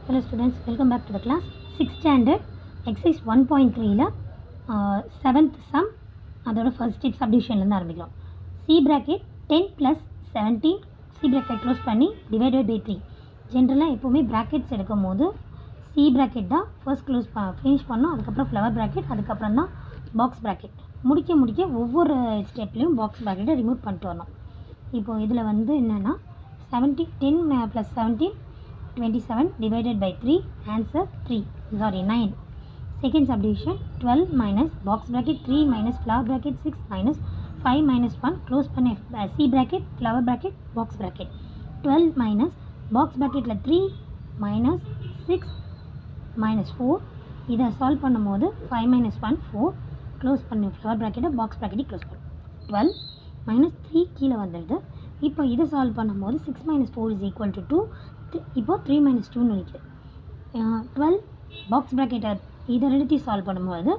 Hello students, welcome back to the class. 6th standard exercise 1.3 ல 7th sum அதோட first step subdivision இருந்து ஆரம்பிக்கலாம். C bracket 10 plus 17 C bracket close பண்ணி divided by 3. ஜென்ரலாக எப்போவுமே brackets எடுக்கும் போது C bracket தான் first close finish பண்ணோம், அதுக்கப்புறம் flower bracket, அதுக்கப்புறம் தான் box bracket. முடிக்க ஒவ்வொரு ஸ்டெப்லேயும் box bracket ரிமூவ் பண்ணிட்டு வரணும். இப்போது இதில் வந்து என்னென்னா 10 plus 17 27 divided by 3, answer 9. Second subdivision 12 minus box bracket 3 minus flower bracket 6 minus 5 minus 1 close பண்ண C bracket flower bracket box bracket 12 minus box bracket 3 minus 6 minus 4 இதை சால்வ் பண்ணும்போது 5 minus 1 4 க்ளோஸ் பண்ணி flower bracket box bracket close பண்ணும் 12 minus 3 கீழே வந்துடுது. இப்போ இதை solve பண்ணும்போது 6 minus 4 is equal to 2. இப்போ 3 minus 2 நினைக்கிறேன். 12 பாக்ஸ் ப்ராக்கெட்டை இதை ரெண்டுத்தையும் சால்வ் பண்ணும்போது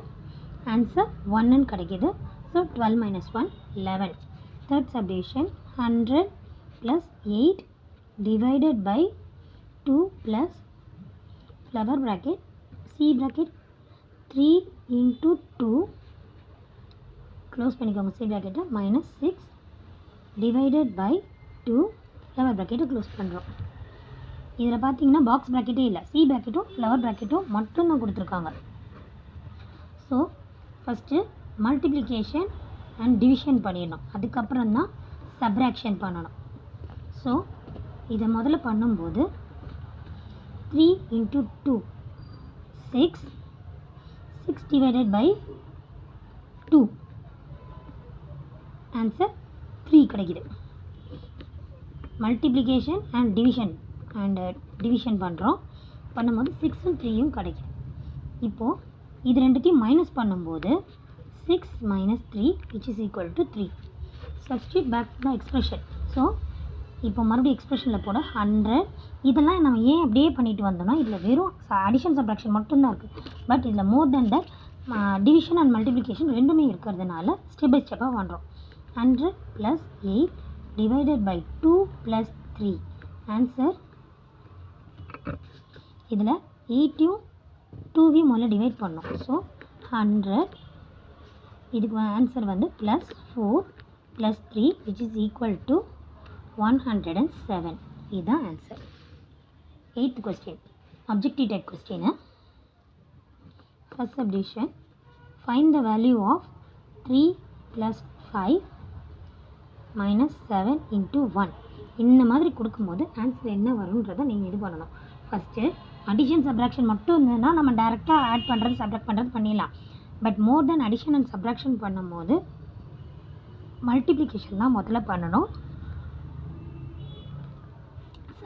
ஆன்சர் 1 கிடைக்கிது. So 12 minus 1 11. Third subdivision 100 plus 8 divided by 2 plus flower bracket C bracket 3 into 2 close பண்ணிக்கோங்க C bracket minus 6 divided by 2 flower bracket close பண்ணுறோம். இதில் பார்த்தீங்கன்னா பாக்ஸ் ப்ராக்கெட்டே இல்லை, C ப்ராக்கெட்டும் ஃப்ளவர் ப்ராக்கெட்டும் மட்டும்தான் கொடுத்துருக்காங்க. So first multiplication and division பண்ணிடணும், அதுக்கப்புறம் தான் சப்ராக்ஷன் பண்ணணும். ஸோ இதை முதல்ல பண்ணும்போது 3 into 2 6 divided by 2 ஆன்சர் 3 கிடைக்குது. மல்டிப்ளிகேஷன் அண்ட் டிவிஷன் பண்ணும்போது 6 and 3 கிடைக்கும். இப்போது இது ரெண்டுத்தையும் மைனஸ் பண்ணும்போது 6 minus 3 which is equal to 3. Substitute back the expression. So இப்போ மறுபடியும் எக்ஸ்பிரஷனில் போட 100. இதெல்லாம் நம்ம ஏன் அப்படியே பண்ணிட்டு வந்தோம்னா இதில் வெறும் அடிஷன் சப்ராக்ஷன் மட்டும்தான் இருக்குது. பட் இதில் மோர் தென் தட் டிவிஷன் அண்ட் மல்டிப்ளிகேஷன் ரெண்டுமே இருக்கிறதுனால ஸ்டெப் பை ஸ்டெப்பாக பண்ணுறோம். 100 plus 8 divided by 2 plus 3 answer. இதில் 8யும் 2வையும் முதல்ல டிவைட் பண்ணோம். ஸோ 100 இதுக்கு ஆன்சர் வந்து plus 4 plus 3 which is equal to 107. இதுதான் answer. 8th question objective type question. First subdivision find the value of 3 plus 5 minus 7 into 1. இந்த மாதிரி கொடுக்கும்போது ஆன்சர் என்ன வரும்ன்றதை நீங்கள் இது பண்ணணும். ஃபஸ்ட்டு அடிஷன் சப்ராக்ஷன் மட்டும் இருந்ததுன்னா நம்ம டேரெக்டாக ஆட் பண்ணுறது சப்ராக்ட் பண்ணுறது பண்ணிடலாம். But more then addition and subtraction பண்ணும்போது மல்டிப்ளிகேஷன் தான் முதல்ல பண்ணணும்.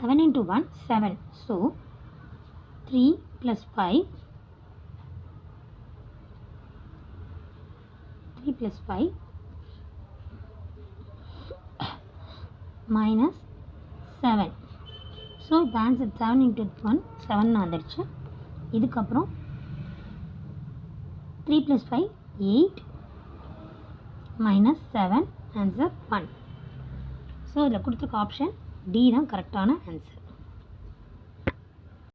7 into 1 7. So 3 plus 5 minus 7. So இப்போ ஆன்சர் 7 into 1 7 வந்துடுச்சு. இதுக்கப்புறம் 3 plus 5 8 minus 7 ஆன்சர் 1. ஸோ இதில் கொடுத்துருக்க ஆப்ஷன் டி தான் கரெக்டான ஆன்சர்.